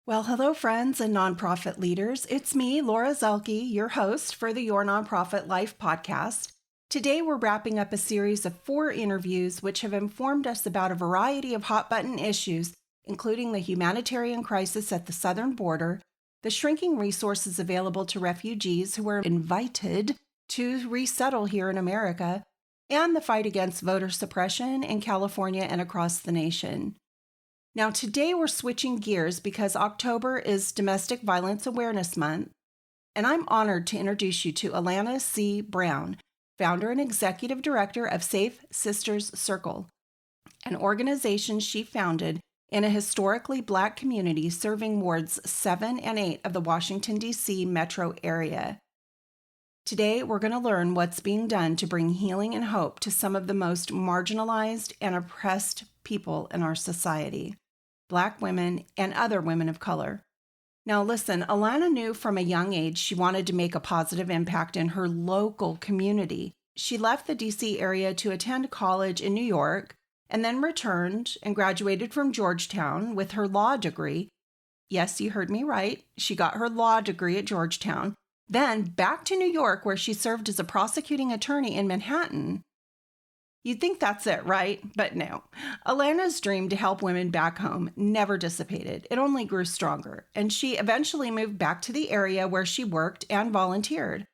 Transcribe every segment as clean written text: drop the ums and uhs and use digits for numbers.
Well, hello, friends and nonprofit leaders. It's me, Laura Zelke, your host for the Your Nonprofit Life podcast. Today, we're wrapping up a series of 4 interviews which have informed us about a variety of hot-button issues, including the humanitarian crisis at the southern border, the shrinking resources available to refugees who are invited to resettle here in America, and the fight against voter suppression in California and across the nation. Now, today we're switching gears because October is Domestic Violence Awareness Month, and I'm honored to introduce you to Alana C. Brown, founder and executive director of Safe Sisters Circle, an organization she founded in a historically Black community serving wards 7 and 8 of the Washington, D.C. metro area. Today, we're going to learn what's being done to bring healing and hope to some of the most marginalized and oppressed people in our society. Black women, and other women of color. Now listen, Alana knew from a young age she wanted to make a positive impact in her local community. She left the DC area to attend college in New York and then returned and graduated from Georgetown with her law degree. Yes, you heard me right. She got her law degree at Georgetown. Then back to New York where she served as a prosecuting attorney in Manhattan. You'd think that's it, right? But no. Alana's dream to help women back home never dissipated. It only grew stronger, and she eventually moved back to the area where she worked and volunteered.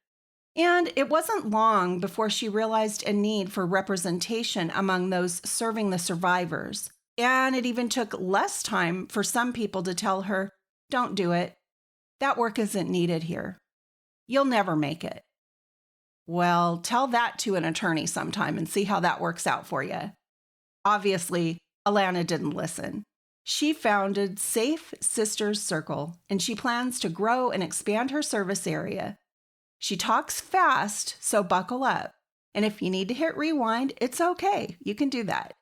And it wasn't long before she realized a need for representation among those serving the survivors. And it even took less time for some people to tell her, "Don't do it. That work isn't needed here. You'll never make it." Well, tell that to an attorney sometime and see how that works out for you. Obviously, Alana didn't listen. She founded Safe Sisters Circle, and she plans to grow and expand her service area. She talks fast, so buckle up. And if you need to hit rewind, it's okay. You can do that.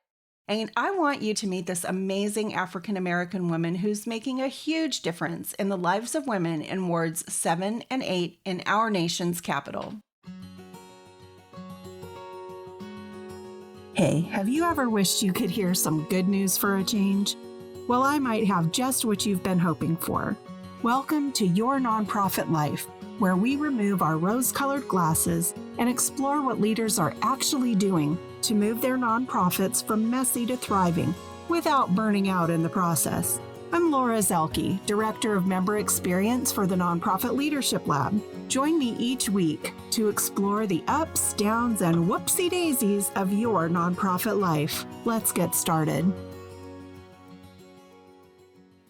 And I want you to meet this amazing African-American woman who's making a huge difference in the lives of women in wards 7 and 8 in our nation's capital. Hey, have you ever wished you could hear some good news for a change? Well, I might have just what you've been hoping for. Welcome to Your Nonprofit Life, where we remove our rose-colored glasses and explore what leaders are actually doing to move their nonprofits from messy to thriving without burning out in the process. I'm Laura Zelke, Director of Member Experience for the Nonprofit Leadership Lab. Join me each week to explore the ups, downs, and whoopsie daisies of your nonprofit life. Let's get started.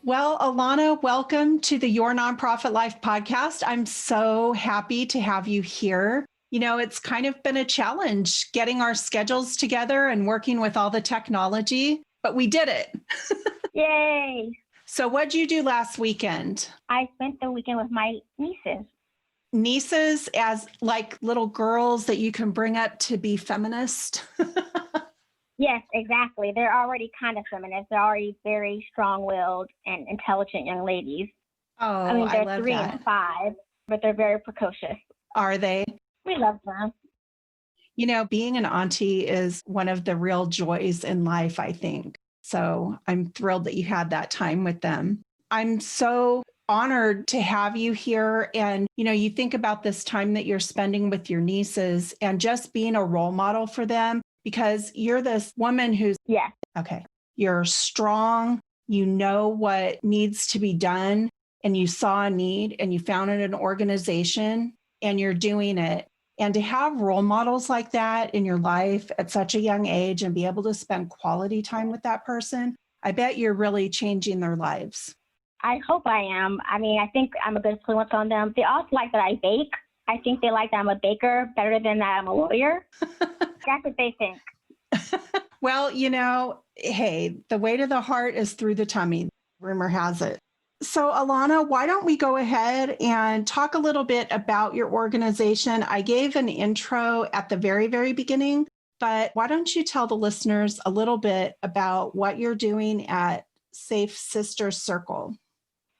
Well, Alana, welcome to the Your Nonprofit Life podcast. I'm so happy to have you here. You know, it's kind of been a challenge getting our schedules together and working with all the technology, but we did it. Yay! So what'd you do last weekend? I spent the weekend with my nieces. Nieces as like little girls that you can bring up to be feminist? Yes, exactly. They're already kind of feminist. They're already very strong-willed and intelligent young ladies. Oh, I mean, they're love 3 that. and 5, but they're very precocious. Are they? We love them. You know, being an auntie is one of the real joys in life, I think. So I'm thrilled that you had that time with them. I'm so honored to have you here. And, you know, you think about this time that you're spending with your nieces and just being a role model for them because you're this woman who's, Yes. okay, you're strong, you know what needs to be done, and you saw a need and you founded an organization and you're doing it. And to have role models like that in your life at such a young age and be able to spend quality time with that person, I bet you're really changing their lives. I hope I am. I mean, I think I'm a good influence on them. They also like that I bake. I think they like that I'm a baker better than that I'm a lawyer. That's what they think. Well, you know, hey, the way to the heart is through the tummy. Rumor has it. So Alana, why don't we go ahead and talk a little bit about your organization? I gave an intro at the very, very beginning, but why don't you tell the listeners a little bit about what you're doing at Safe Sisters Circle?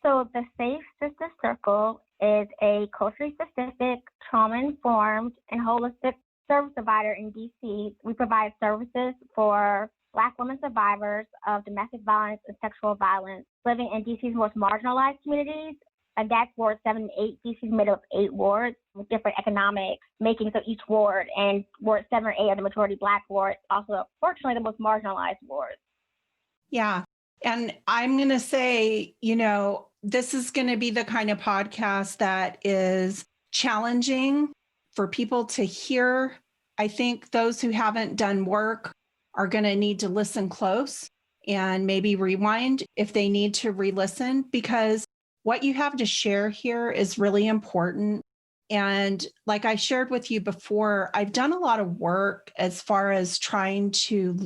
So the Safe Sisters Circle is a culturally specific, trauma-informed, and holistic service provider in DC. We provide services for Black women survivors of domestic violence and sexual violence living in DC's most marginalized communities. And that's Ward 7 and 8. DC is made up of 8 wards with different economic makings of each ward. And Ward 7 or 8 are the majority Black wards, also, fortunately, the most marginalized wards. Yeah. And I'm going to say, this is going to be the kind of podcast that is challenging for people to hear. I think those who haven't done work are going to need to listen close and maybe rewind if they need to re-listen, because what you have to share here is really important. And like I shared with you before, I've done a lot of work as far as trying to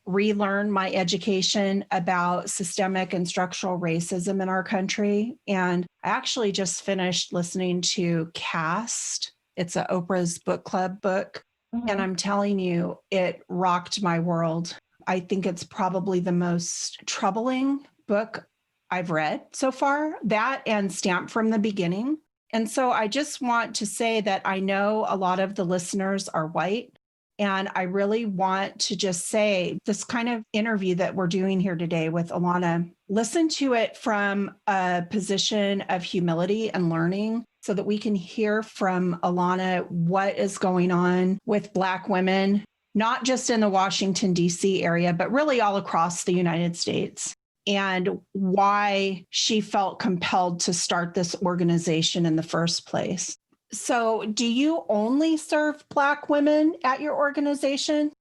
relearn my education about systemic and structural racism in our country. And I actually just finished listening to Cast. It's an Oprah's book club book. Mm-hmm. And I'm telling you, it rocked my world. I think it's probably the most troubling book I've read so far, that and Stamped from the Beginning. And so I just want to say that I know a lot of the listeners are white, and I really want to just say this kind of interview that we're doing here today with Alana, listen to it from a position of humility and learning so that we can hear from Alana what is going on with Black women, not just in the Washington, D.C. area, but really all across the United States, and why she felt compelled to start this organization in the first place. So, do you only serve Black women at your organization?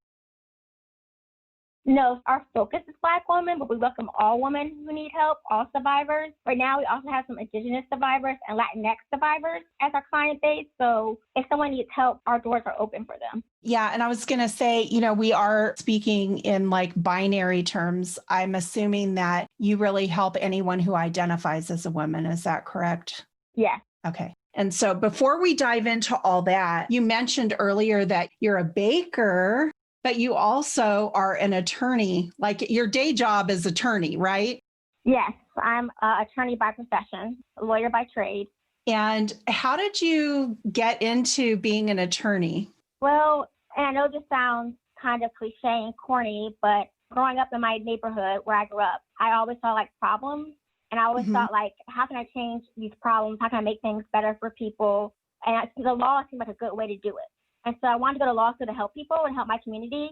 No, our focus is Black women, but we welcome all women who need help, all survivors. Right now, we also have some Indigenous survivors and Latinx survivors as our client base. So if someone needs help, our doors are open for them. Yeah. And I was going to say, we are speaking in like binary terms. I'm assuming that you really help anyone who identifies as a woman. Is that correct? Yeah. Okay. And so before we dive into all that, you mentioned earlier that you're a baker, but you also are an attorney. Like your day job is attorney, right? Yes, I'm an attorney by profession, a lawyer by trade. And how did you get into being an attorney? Well, and I know this sounds kind of cliche and corny, but growing up in my neighborhood where I grew up, I always saw like problems. And I always thought like, how can I change these problems? How can I make things better for people? And the law seemed like a good way to do it. And so I wanted to go to law school to help people and help my community.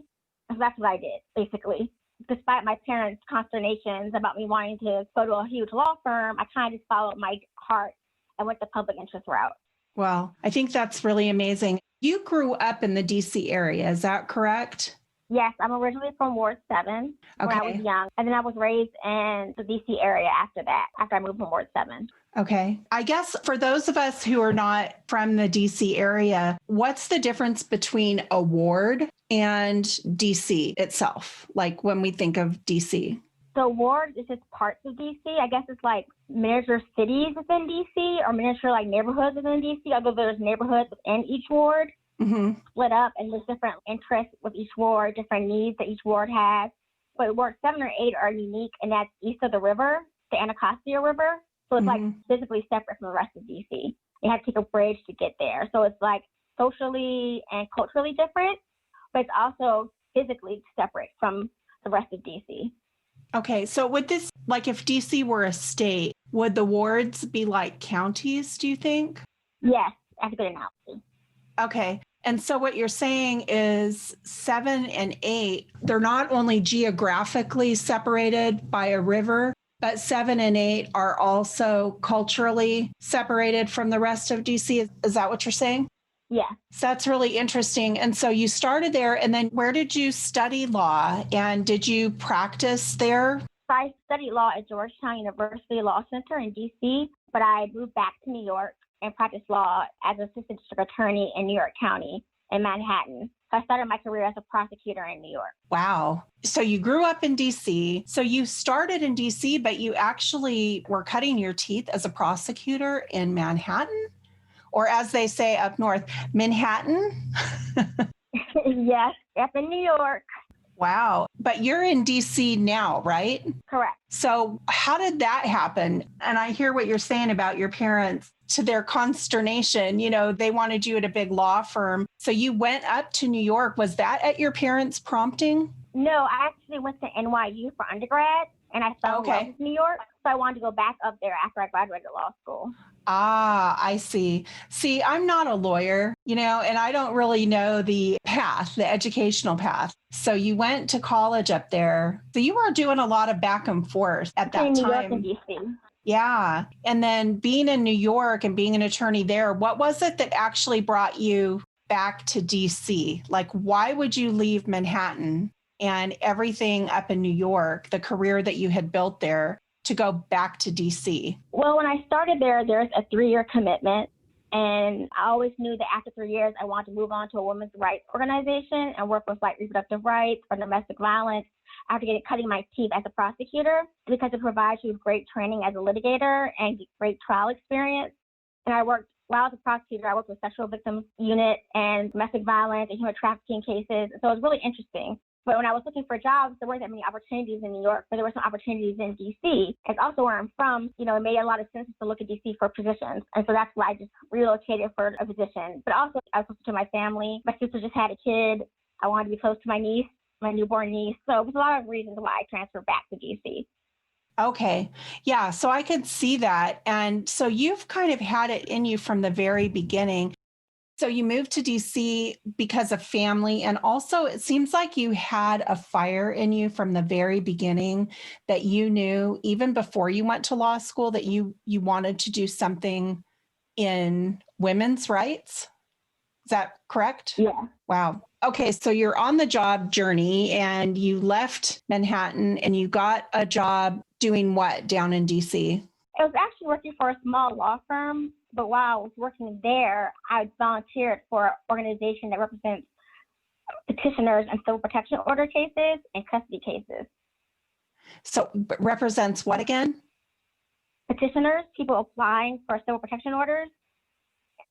And so that's what I did, basically. Despite my parents' consternations about me wanting to go to a huge law firm, I kind of just followed my heart and went the public interest route. Well, I think that's really amazing. You grew up in the DC area, is that correct? Yes, I'm originally from Ward 7 when I was young. And then I was raised in the DC area after that, after I moved from Ward 7. Okay. I guess for those of us who are not from the DC area, what's the difference between a ward and DC itself? Like when we think of DC? So ward is just parts of DC. I guess it's like miniature cities within DC or miniature like neighborhoods within DC, although there's neighborhoods within each ward. Split up, and there's different interests with each ward, different needs that each ward has. But Ward 7 or 8 are unique, and that's east of the river, the Anacostia River. So it's like physically separate from the rest of DC. You have to take a bridge to get there. So it's like socially and culturally different, but it's also physically separate from the rest of DC. Okay, so would this, like if DC were a state, would the wards be like counties, do you think? Yes, that's a good analogy. Okay. And so what you're saying is 7 and 8, they're not only geographically separated by a river, but 7 and 8 are also culturally separated from the rest of DC. Is that what you're saying? Yeah. So that's really interesting. And so you started there, and then where did you study law? And did you practice there? I studied law at Georgetown University Law Center in DC, but I moved back to New York and practiced law as an assistant district attorney in New York County in Manhattan. So I started my career as a prosecutor in New York. Wow. So you grew up in DC. So you started in DC, but you actually were cutting your teeth as a prosecutor in Manhattan? Or as they say up north, Manhattan? Yes, up in New York. Wow. But you're in DC now, right? Correct. So how did that happen? And I hear what you're saying about your parents. To their consternation, they wanted you at a big law firm. So you went up to New York. Was that at your parents' prompting? No, I actually went to NYU for undergrad, and I fell in love with New York, so I wanted to go back up there after I graduated law school. Ah, I see. See, I'm not a lawyer, and I don't really know the path, the educational path. So you went to college up there. So you were doing a lot of back and forth at that Between New York time. and DC. Yeah. And then being in New York and being an attorney there, what was it that actually brought you back to DC? Like, why would you leave Manhattan and everything up in New York, the career that you had built there, to go back to DC? Well, when I started there's a 3-year commitment. And I always knew that after 3 years, I wanted to move on to a women's rights organization and work with like reproductive rights or domestic violence after cutting my teeth as a prosecutor, because it provides you with great training as a litigator and great trial experience. And while I was a prosecutor, I worked with sexual victims unit and domestic violence and human trafficking cases. So it was really interesting. But when I was looking for jobs, there weren't that many opportunities in New York, but there were some opportunities in DC. It's also where I'm from. It made a lot of sense to look at DC for positions. And so that's why I just relocated for a position. But also, I was close to my family. My sister just had a kid. I wanted to be close to my niece, my newborn niece. So it was a lot of reasons why I transferred back to DC. Okay. Yeah. So I could see that. And so you've kind of had it in you from the very beginning. So you moved to DC because of family. And also it seems like you had a fire in you from the very beginning, that you knew even before you went to law school that you wanted to do something in women's rights. Is that correct? Yeah. Wow. Okay. So you're on the job journey and you left Manhattan and you got a job doing what down in DC? It was actually working for a small law firm. But while I was working there, I volunteered for an organization that represents petitioners in civil protection order cases and custody cases. So represents what again? Petitioners, people applying for civil protection orders,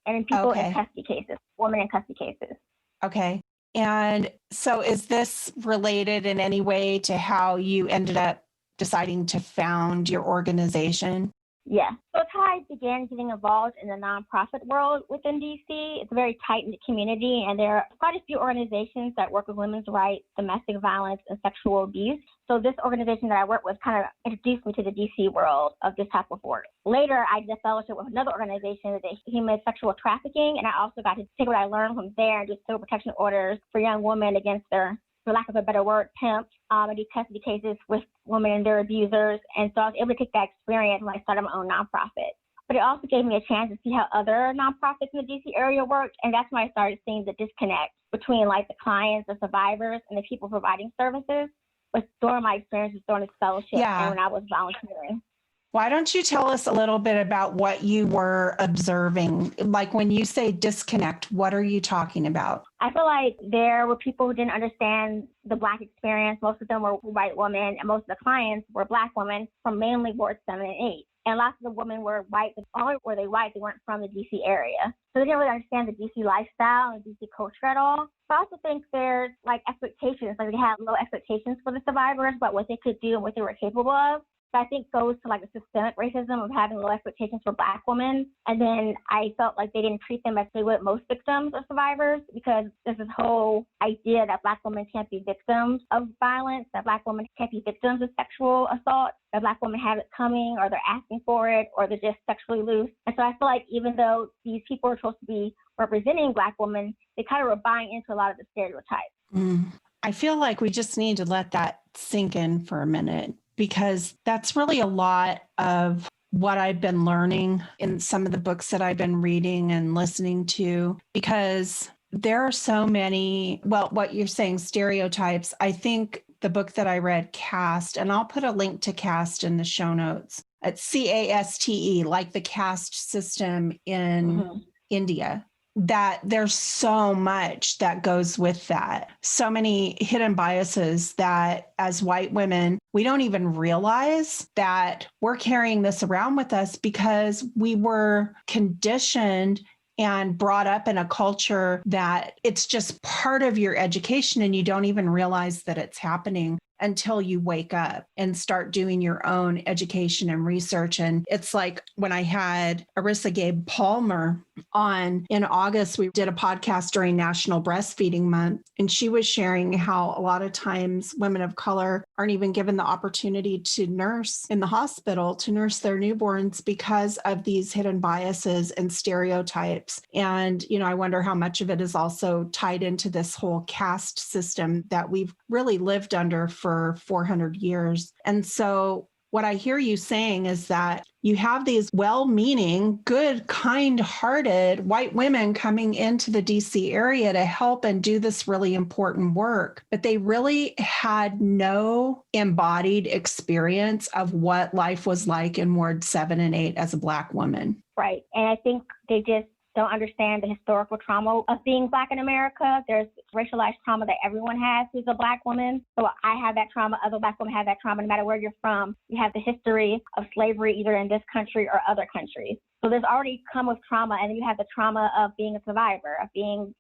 and people in custody cases, women in custody cases. Okay. And so is this related in any way to how you ended up deciding to found your organization? Yeah. So it's how I began getting involved in the nonprofit world within DC. It's a very tight-knit community, and there are quite a few organizations that work with women's rights, domestic violence, and sexual abuse. So this organization that I work with kind of introduced me to the DC world of this type of work. Later, I did a fellowship with another organization that did human sexual trafficking, and I also got to take what I learned from there and do civil protection orders for young women against their, for lack of a better word, pimps, and do custody cases with women and their abusers. And so I was able to take that experience when I started my own nonprofit. But it also gave me a chance to see how other nonprofits in the DC area worked. And that's when I started seeing the disconnect between like the clients, the survivors, and the people providing services. But during my experiences during this fellowship and when I was volunteering. Why don't you tell us a little bit about what you were observing? Like when you say disconnect, what are you talking about? I feel like there were people who didn't understand the Black experience. Most of them were white women, and most of the clients were Black women from mainly wards 7 and 8. And lots of the women were white, but only were they white, they weren't from the DC area. So they didn't really understand the DC lifestyle and DC culture at all. But I also think there's like expectations, like they had low expectations for the survivors about what they could do and what they were capable of. That I think goes to like the systemic racism of having low expectations for Black women. And then I felt like they didn't treat them as they would most victims or survivors, because there's this whole idea that Black women can't be victims of violence, that Black women can't be victims of sexual assault, that Black women have it coming, or they're asking for it, or they're just sexually loose. And so I feel like even though these people are supposed to be representing Black women, they kind of were buying into a lot of the stereotypes. I feel like we just need to let that sink in for a minute, because that's really a lot of what I've been learning in some of the books that I've been reading and listening to, because there are so many, well, what you're saying, stereotypes. I think the book that I read, Caste, and I'll put a link to Caste in the show notes. It's CASTE, like the caste system in India. That there's so much that goes with that. So many hidden biases that as white women, we don't even realize that we're carrying this around with us because we were conditioned and brought up in a culture that it's just part of your education and you don't even realize that it's happening. until you wake up and start doing your own education and research. And it's like when I had Arissa Gabe Palmer on in August, we did a podcast during National Breastfeeding Month, and she was sharing how a lot of times women of color aren't even given the opportunity to nurse in the hospital, to nurse their newborns because of these hidden biases and stereotypes. And, I wonder how much of it is also tied into this whole caste system that we've really lived under for 400 years. And so what I hear you saying is that you have these well-meaning, good, kind-hearted white women coming into the DC area to help and do this really important work, but they really had no embodied experience of what life was like in Ward 7 and 8 as a Black woman. Right. And I think they just don't understand the historical trauma of being Black in America. There's racialized trauma that everyone has who's a Black woman. So I have that trauma, other Black women have that trauma, no matter where you're from. You have the history of slavery either in this country or other countries. So there's already come with trauma, and then you have the trauma of being a survivor, of being,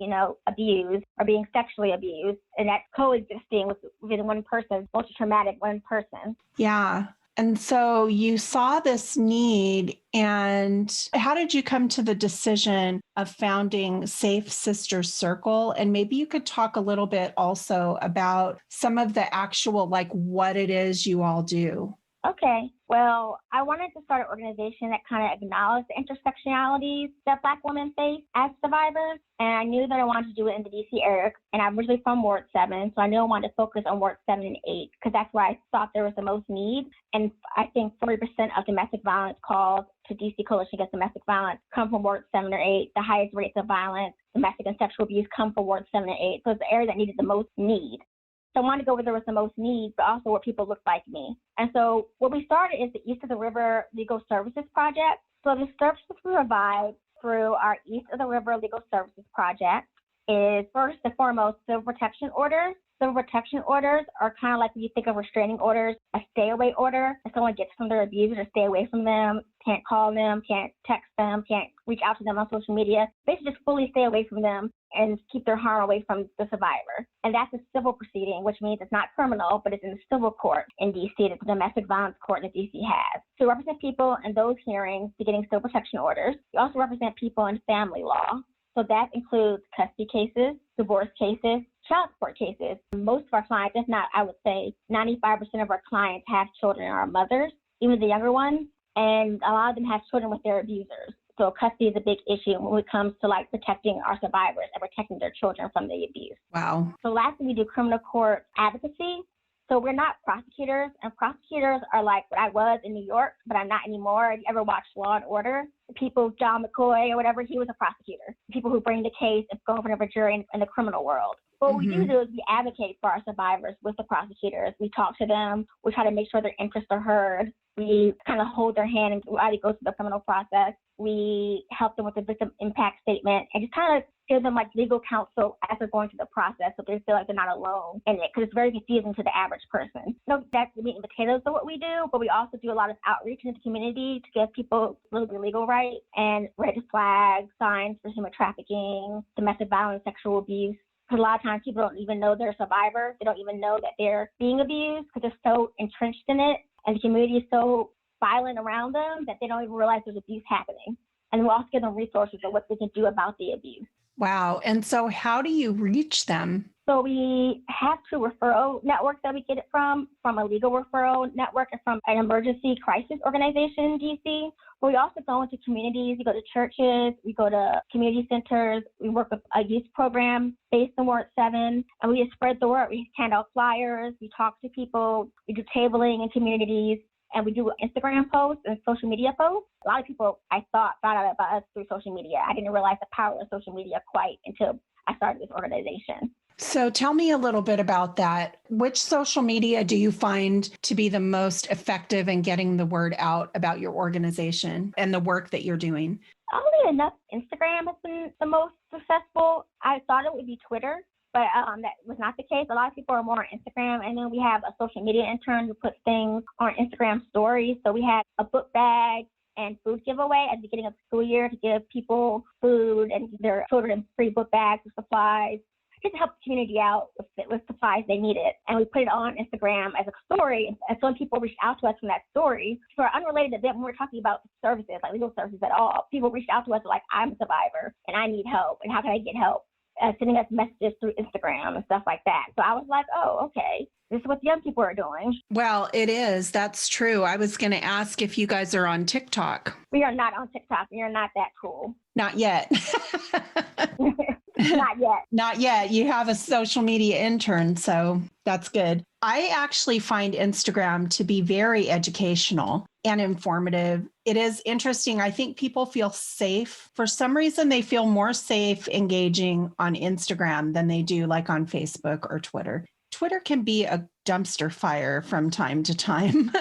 abused or being sexually abused, and that's coexisting within one person, multi-traumatic one person. Yeah. And so you saw this need, and how did you come to the decision of founding Safe Sisters Circle? And maybe you could talk a little bit also about some of the actual, what it is you all do. Okay. Well, I wanted to start an organization that kind of acknowledged the intersectionalities that Black women face as survivors. And I knew that I wanted to do it in the DC area. And I'm originally from Ward 7, so I knew I wanted to focus on Ward 7 and 8 because that's where I thought there was the most need. And I think 40% of domestic violence calls to DC Coalition Against Domestic Violence come from Ward 7 or 8. The highest rates of violence, domestic and sexual abuse come from Ward 7 and 8. So it's the area that needed the most need. So I wanted to go where there was the most need, but also where people looked like me. And so what we started is the East of the River Legal Services Project. So the services we provide through our East of the River Legal Services Project is first and foremost civil protection orders. Civil protection orders are kind of like when you think of restraining orders, a stay away order. If someone gets from their abuser, to stay away from them, can't call them, can't text them, can't reach out to them on social media. They should just fully stay away from them and keep their harm away from the survivor. And that's a civil proceeding, which means it's not criminal, but it's in the civil court in DC, it's the domestic violence court that DC has. So we represent people in those hearings to getting civil protection orders. We also represent people in family law. So that includes custody cases, divorce cases, child support cases. Most of our clients, if not, I would say 95% of our clients have children or are mothers, even the younger ones, and a lot of them have children with their abusers. So custody is a big issue when it comes to protecting our survivors and protecting their children from the abuse. Wow. So lastly, we do criminal court advocacy. So we're not prosecutors, and prosecutors are like what I was in New York, but I'm not anymore. If you ever watched Law and Order, the people, John McCoy or whatever, he was a prosecutor. People who bring the case and go in front of a jury in the criminal world. What we do is we advocate for our survivors with the prosecutors. We talk to them. We try to make sure their interests are heard. We kind of hold their hand and while they go through the criminal process. We help them with the victim impact statement and just kind of give them legal counsel as they're going through the process so they feel like they're not alone in it because it's very confusing to the average person. So that's the meat and potatoes of what we do, but we also do a lot of outreach into the community to give people their legal rights and red flags, signs for human trafficking, domestic violence, sexual abuse. Because a lot of times people don't even know they're a survivor. They don't even know that they're being abused because they're so entrenched in it and the community is so violent around them that they don't even realize there's abuse happening. And we'll also give them resources on what they can do about the abuse. Wow. And so how do you reach them? So we have two referral networks that we get it from a legal referral network and from an emergency crisis organization in DC. But we also go into communities, we go to churches, we go to community centers, we work with a youth program based in Ward 7, and we just spread the word. We hand out flyers, we talk to people, we do tabling in communities, and we do Instagram posts and social media posts. A lot of people, I thought, found out about us through social media. I didn't realize the power of social media quite until I started this organization. So tell me a little bit about that. Which social media do you find to be the most effective in getting the word out about your organization and the work that you're doing? Oddly enough, Instagram has been the most successful. I thought it would be Twitter, but that was not the case. A lot of people are more on Instagram. And then we have a social media intern who puts things on Instagram stories. So we had a book bag and food giveaway at the beginning of the school year to give people food and their children free book bags or supplies. just to help the community out with supplies they needed. And we put it on Instagram as a story. And so when people reached out to us from that story, for an unrelated event, when we're talking about services, like legal services at all, people reached out to us like, I'm a survivor and I need help. And how can I get help? Sending us messages through Instagram and stuff like that. So I was like, oh, okay. This is what the young people are doing. Well, it is. That's true. I was going to ask if you guys are on TikTok. We are not on TikTok. We are not that cool. Not yet. Not yet. Not yet. You have a social media intern, so that's good. I actually find Instagram to be very educational and informative. It is interesting. I think people feel safe. For some reason, they feel more safe engaging on Instagram than they do like on Facebook or Twitter. Twitter can be a dumpster fire from time to time.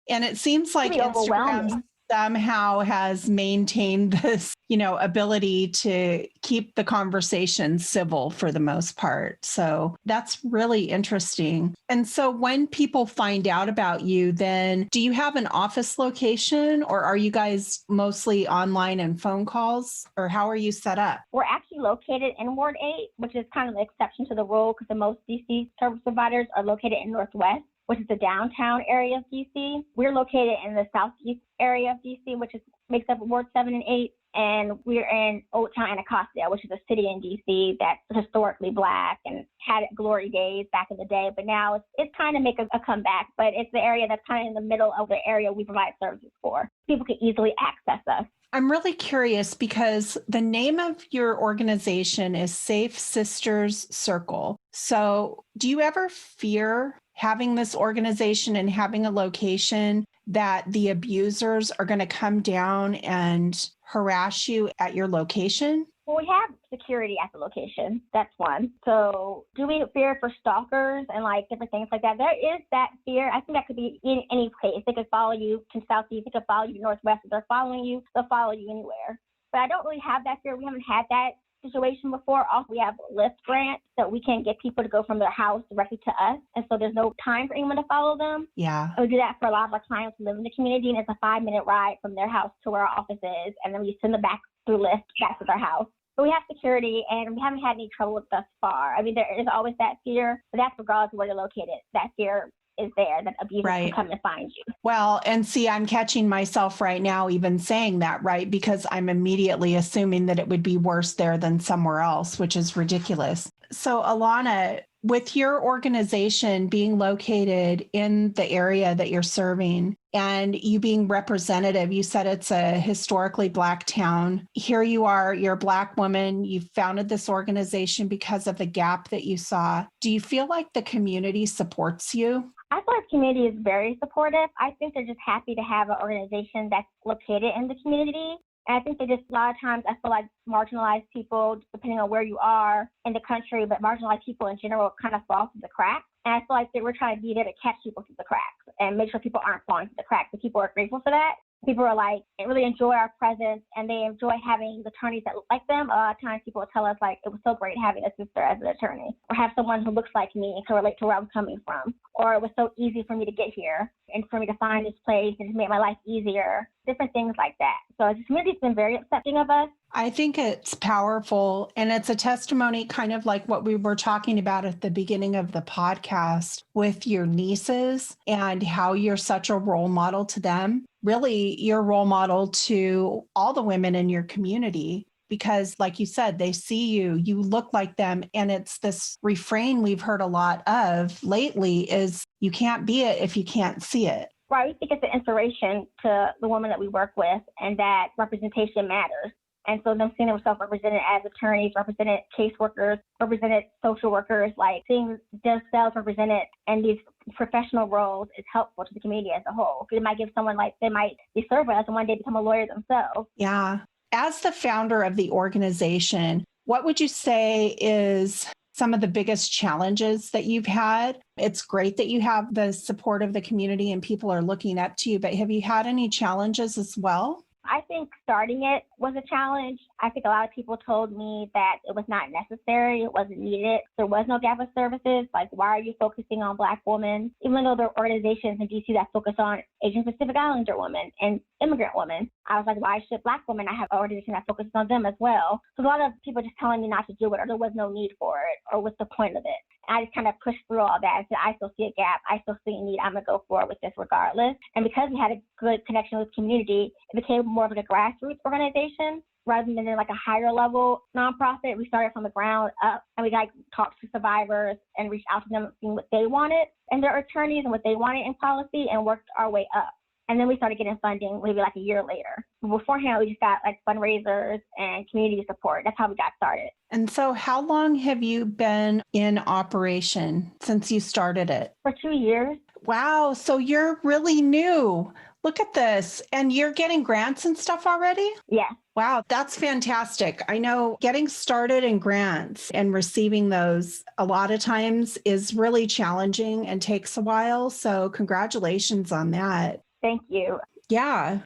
And it seems like Instagram somehow has maintained this, ability to keep the conversation civil for the most part. So that's really interesting. And so when people find out about you, then do you have an office location or are you guys mostly online and phone calls or how are you set up? We're actually located in Ward 8, which is kind of the exception to the rule because the most DC service providers are located in Northwest, which is the downtown area of DC. We're located in the southeast area of DC, which makes up Ward 7 and 8. And we're in Old Town Anacostia, which is a city in DC that's historically Black and had glory days back in the day. But now it's kind of make a comeback. But it's the area that's kind of in the middle of the area we provide services for. People can easily access us. I'm really curious because the name of your organization is Safe Sisters Circle. So do you ever fear having this organization and having a location that the abusers are going to come down and harass you at your location? Well, we have security at the location. That's one. So do we fear for stalkers and like different things like that? There is that fear. I think that could be in any place. They could follow you to Southeast. They could follow you to Northwest. If they're following you, they'll follow you anywhere. But I don't really have that fear. We haven't had that situation before. Also, we have a Lyft grant, so we can get people to go from their house directly to us. And so there's no time for anyone to follow them. Yeah. And we do that for a lot of our clients who live in the community, and it's a 5-minute ride from their house to where our office is. And then we send them back through Lyft back to their house. But we have security, and we haven't had any trouble thus far. I mean, there is always that fear, but that's regardless of where you're located. That fear is there, that abusers can come and find you. Well, and see, I'm catching myself right now even saying that, right? Because I'm immediately assuming that it would be worse there than somewhere else, which is ridiculous. So Alana, with your organization being located in the area that you're serving and you being representative, you said it's a historically Black town. Here you are, you're a Black woman. You founded this organization because of the gap that you saw. Do you feel like the community supports you? I feel like the community is very supportive. I think they're just happy to have an organization that's located in the community. And I think they just, a lot of times, I feel like marginalized people, depending on where you are in the country, but marginalized people in general kind of fall through the cracks. And I feel like we're trying to be there to catch people through the cracks and make sure people aren't falling through the cracks. And people are grateful for that. People are like, they really enjoy our presence and they enjoy having attorneys that look like them. A lot of times people will tell us like, it was so great having a sister as an attorney, or have someone who looks like me and can relate to where I'm coming from. Or it was so easy for me to get here and for me to find this place and just made my life easier. Different things like that. So the community's been very accepting of us. I think it's powerful and it's a testimony kind of like what we were talking about at the beginning of the podcast with your nieces and how you're such a role model to them. Really, you're a role model to all the women in your community because like you said, they see you, you look like them. And it's this refrain we've heard a lot of lately is you can't be it if you can't see it. Right. We think it's an inspiration to the women that we work with and that representation matters. And so them seeing themselves represented as attorneys, represented caseworkers, represented social workers, like seeing themselves represented in these professional roles is helpful to the community as a whole. It might give someone like they might be served us and one day become a lawyer themselves. Yeah. As the founder of the organization, what would you say is some of the biggest challenges that you've had? It's great that you have the support of the community and people are looking up to you, but have you had any challenges as well? I think starting it was a challenge. I think a lot of people told me that it was not necessary, it wasn't needed. There was no gap of services. Like, why are you focusing on Black women? Even though there are organizations in DC that focus on Asian Pacific Islander women and immigrant women, I was like, why should Black women? I have an organization that focuses on them as well. So a lot of people just telling me not to do it, or there was no need for it, or what's the point of it? And I just kind of pushed through all that and said, I still see a gap. I still see a need. I'm going to go forward with this regardless. And because we had a good connection with community, it became more of like a grassroots organization rather than like a higher level nonprofit. We started from the ground up, and we like talked to survivors and reached out to them, seeing what they wanted and their attorneys and what they wanted in policy, and worked our way up. And then we started getting funding maybe like a year later. But beforehand, we just got like fundraisers and community support. That's how we got started. And so how long have you been in operation since you started it? For 2 years. Wow. So you're really new. Look at this. And you're getting grants and stuff already? Yes. Wow, that's fantastic. I know getting started in grants and receiving those a lot of times is really challenging and takes a while. So congratulations on that. Thank you. Yeah.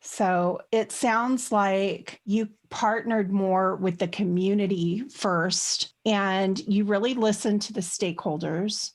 So it sounds like you partnered more with the community first, and you really listened to the stakeholders.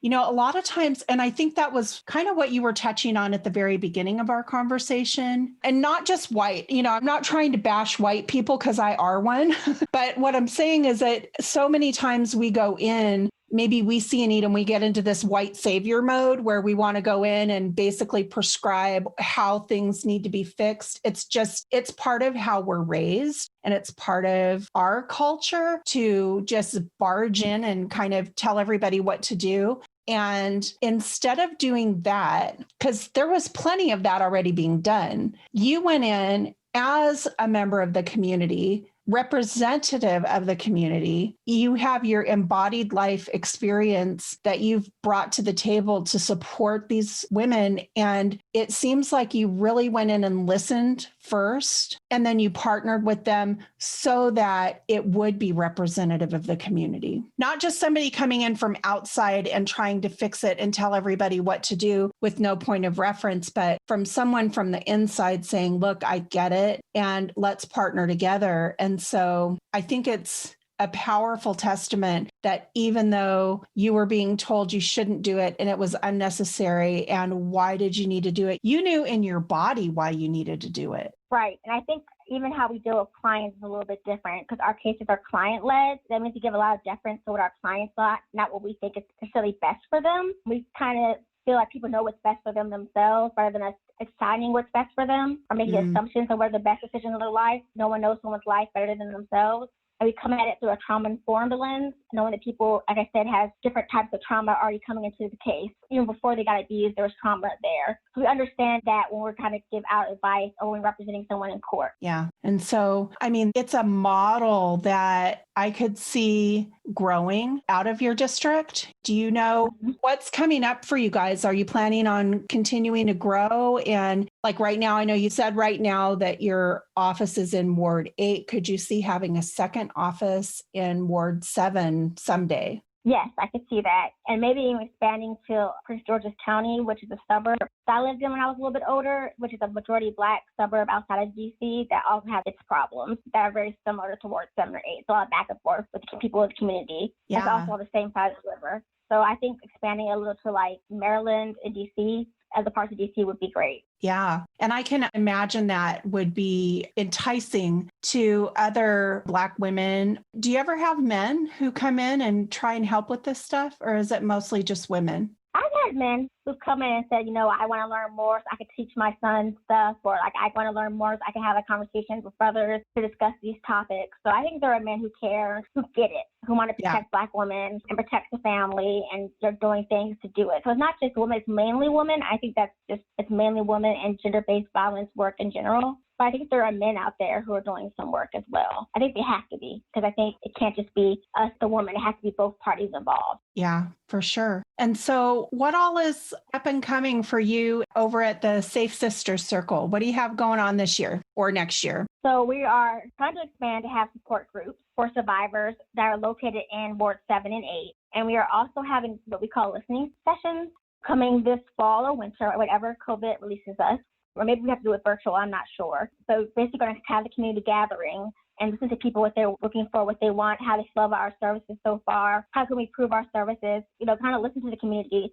You know, a lot of times, and I think that was kind of what you were touching on at the very beginning of our conversation, and not just white. You know, I'm not trying to bash white people because I are one, but what I'm saying is that so many times we go in, maybe we see a need and we get into this white savior mode where we want to go in and basically prescribe how things need to be fixed. It's part of how we're raised, and it's part of our culture to just barge in and kind of tell everybody what to do. And instead of doing that, because there was plenty of that already being done, you went in as a member of the community, representative of the community. You have your embodied life experience that you've brought to the table to support these women. And it seems like you really went in and listened first, and then you partnered with them so that it would be representative of the community. Not just somebody coming in from outside and trying to fix it and tell everybody what to do with no point of reference, but from someone from the inside saying, look, I get it, and let's partner together. And so I think it's a powerful testament that even though you were being told you shouldn't do it and it was unnecessary, and why did you need to do it? You knew in your body why you needed to do it. Right. And I think even how we deal with clients is a little bit different because our cases are client-led. That means we give a lot of deference to what our clients thought, not what we think is necessarily best for them. We kind of feel like people know what's best for them themselves rather than us assigning what's best for them or making assumptions on what are the best decisions of their life. No one knows someone's life better than themselves. And we come at it through a trauma-informed lens, knowing that people, like I said, have different types of trauma already coming into the case. Even before they got abused, there was trauma there. So we understand that when we're trying to give out advice or when representing someone in court. Yeah. And so, I mean, it's a model that I could see growing out of your district. Do you know what's coming up for you guys? Are you planning on continuing to grow? And like right now, I know you said right now that your office is in Ward 8. Could you see having a second office in Ward 7 someday? Yes, I could see that. And maybe even expanding to Prince George's County, which is a suburb that I lived in when I was a little bit older, which is a majority Black suburb outside of DC that also has its problems that are very similar to Ward 7 or 8. So a lot of back and forth with the people of the community. Yeah. It's also on the same side of the river. So I think expanding a little to like Maryland and DC as a part of DC would be great. Yeah. And I can imagine that would be enticing to other Black women. Do you ever have men who come in and try and help with this stuff, or is it mostly just women? I've had men who've come in and said, you know, I want to learn more so I can teach my son stuff, or like I want to learn more so I can have a conversation with brothers to discuss these topics. So I think there are men who care, who get it, who want to protect Black women and protect the family, and they're doing things to do it. So it's not just women, it's mainly women. I think it's mainly women and gender-based violence work in general. But I think there are men out there who are doing some work as well. I think they have to be, because I think it can't just be us, the woman. It has to be both parties involved. Yeah, for sure. And so what all is up and coming for you over at the Safe Sisters Circle? What do you have going on this year or next year? So we are trying to expand to have support groups for survivors that are located in Ward 7 and 8. And we are also having what we call listening sessions coming this fall or winter, or whatever COVID releases us. or maybe we have to do it virtual, I'm not sure. So basically going to have the community gathering and listen to people, what they're looking for, what they want, how they feel about our services so far, how can we improve our services, kind of listen to the community,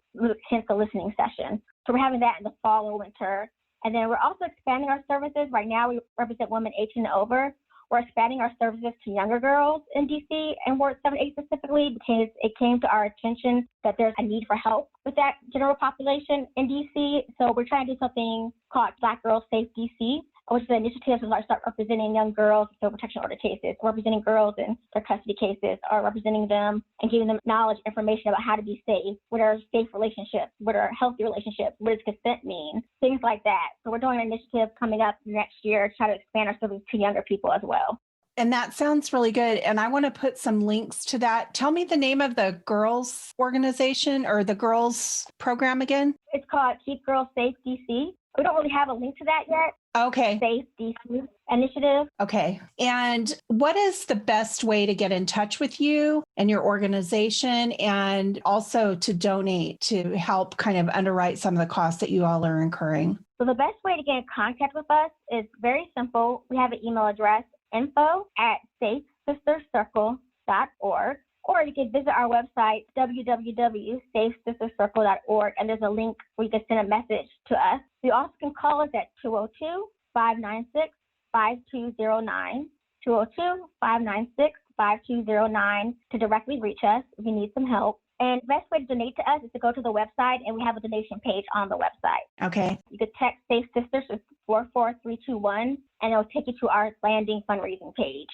hence the listening session. So we're having that in the fall or winter. And then we're also expanding our services. Right now we represent women 18 and over. We're expanding our services to younger girls in DC and Ward 7A specifically because it came to our attention that there's a need for help with that general population in DC. So we're trying to do something called Black Girls Safe DC, which is an initiative to start representing young girls in civil protection order cases, representing girls in their custody cases, or representing them and giving them knowledge, information about how to be safe, what are safe relationships, what are healthy relationships, what does consent mean, things like that. So we're doing an initiative coming up next year to try to expand our services to younger people as well. And that sounds really good. And I want to put some links to that. Tell me the name of the girls organization or the girls program again. It's called Keep Girls Safe DC. We don't really have a link to that yet. Okay. Safe DC initiative. Okay. And what is the best way to get in touch with you and your organization, and also to donate to help kind of underwrite some of the costs that you all are incurring? So the best way to get in contact with us is very simple. We have an email address, info@safesistercircle.org. Or you can visit our website, www.safesistercircle.org, and there's a link where you can send a message to us. You also can call us at 202-596-5209, 202-596-5209 to directly reach us if you need some help. And the best way to donate to us is to go to the website, and we have a donation page on the website. Okay. You could text Safe Sisters to 44321, and it'll take you to our landing fundraising page.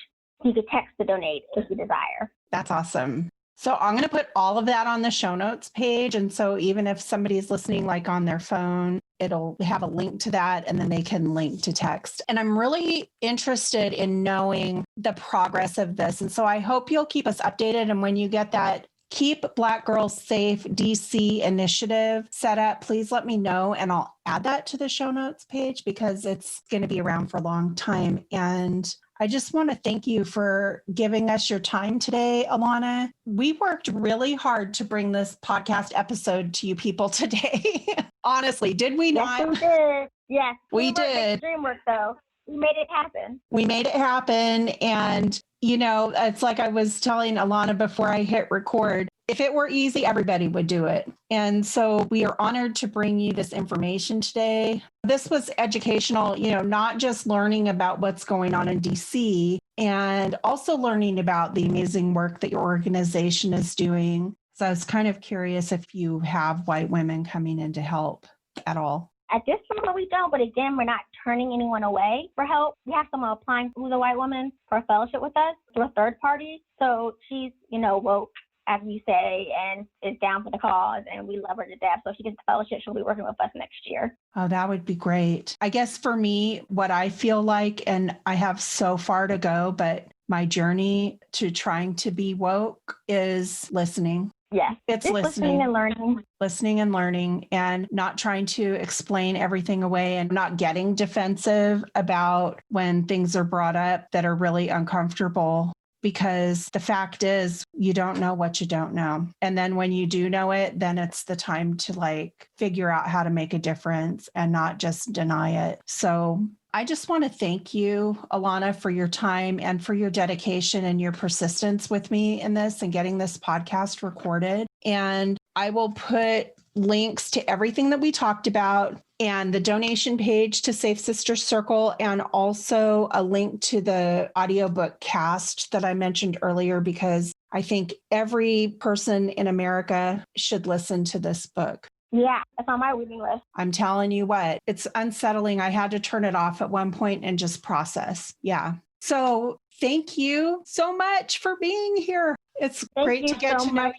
You could text to donate if you desire. That's awesome. So I'm going to put all of that on the show notes page. And so even if somebody's listening like on their phone, it'll have a link to that, and then they can link to text. And I'm really interested in knowing the progress of this. And so I hope you'll keep us updated. And when you get that Keep Black Girls Safe DC initiative set up, please let me know, and I'll add that to the show notes page because it's going to be around for a long time. And I just want to thank you for giving us your time today, Alana. We worked really hard to bring this podcast episode to you people today. Honestly, did we not? Yes, we did. Yes, we did. Dreamwork, though. We made it happen. We made it happen. And, it's like I was telling Alana before I hit record, if it were easy, everybody would do it. And so we are honored to bring you this information today. This was educational, not just learning about what's going on in DC, and also learning about the amazing work that your organization is doing. So I was kind of curious if you have white women coming in to help at all. At this moment, we don't, but again, we're not turning anyone away for help. We have someone applying who's a white woman for a fellowship with us through a third party. So she's, woke, as we say, and is down for the cause, and we love her to death. So if she gets the fellowship, she'll be working with us next year. Oh, that would be great. I guess for me, what I feel like, and I have so far to go, but my journey to trying to be woke is listening. Yes. It's listening and learning. Listening and learning, and not trying to explain everything away, and not getting defensive about when things are brought up that are really uncomfortable. Because the fact is, you don't know what you don't know. And then when you do know it, then it's the time to figure out how to make a difference and not just deny it. So I just want to thank you, Alana, for your time and for your dedication and your persistence with me in this and getting this podcast recorded. And I will put links to everything that we talked about and the donation page to Safe Sister Circle, and also a link to the audiobook cast that I mentioned earlier, because I think every person in America should listen to this book. Yeah, it's on my reading list. I'm telling you what, it's unsettling. I had to turn it off at one point and just process. Yeah. So thank you so much for being here. It's great to get to know you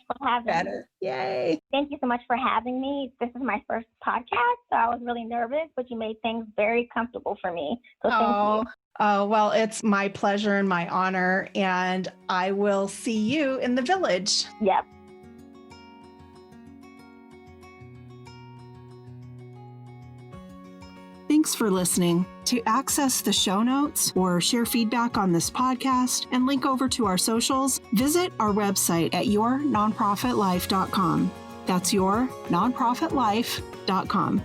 better. Yay. Thank you so much for having me. This is my first podcast, so I was really nervous, but you made things very comfortable for me. So thank you. Oh, well, it's my pleasure and my honor, and I will see you in the village. Yep. Thanks for listening. To access the show notes or share feedback on this podcast and link over to our socials, visit our website at yournonprofitlife.com. That's yournonprofitlife.com.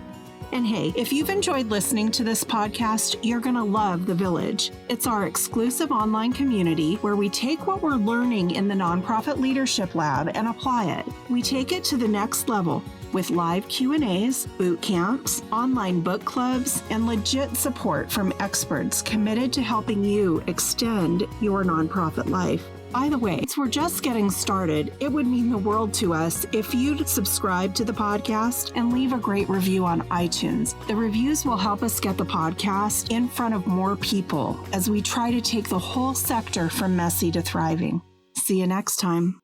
And hey, if you've enjoyed listening to this podcast, you're going to love The Village. It's our exclusive online community where we take what we're learning in the Nonprofit Leadership Lab and apply it. We take it to the next level with live Q&As, boot camps, online book clubs, and legit support from experts committed to helping you extend your nonprofit life. By the way, since we're just getting started, it would mean the world to us if you'd subscribe to the podcast and leave a great review on iTunes. The reviews will help us get the podcast in front of more people as we try to take the whole sector from messy to thriving. See you next time.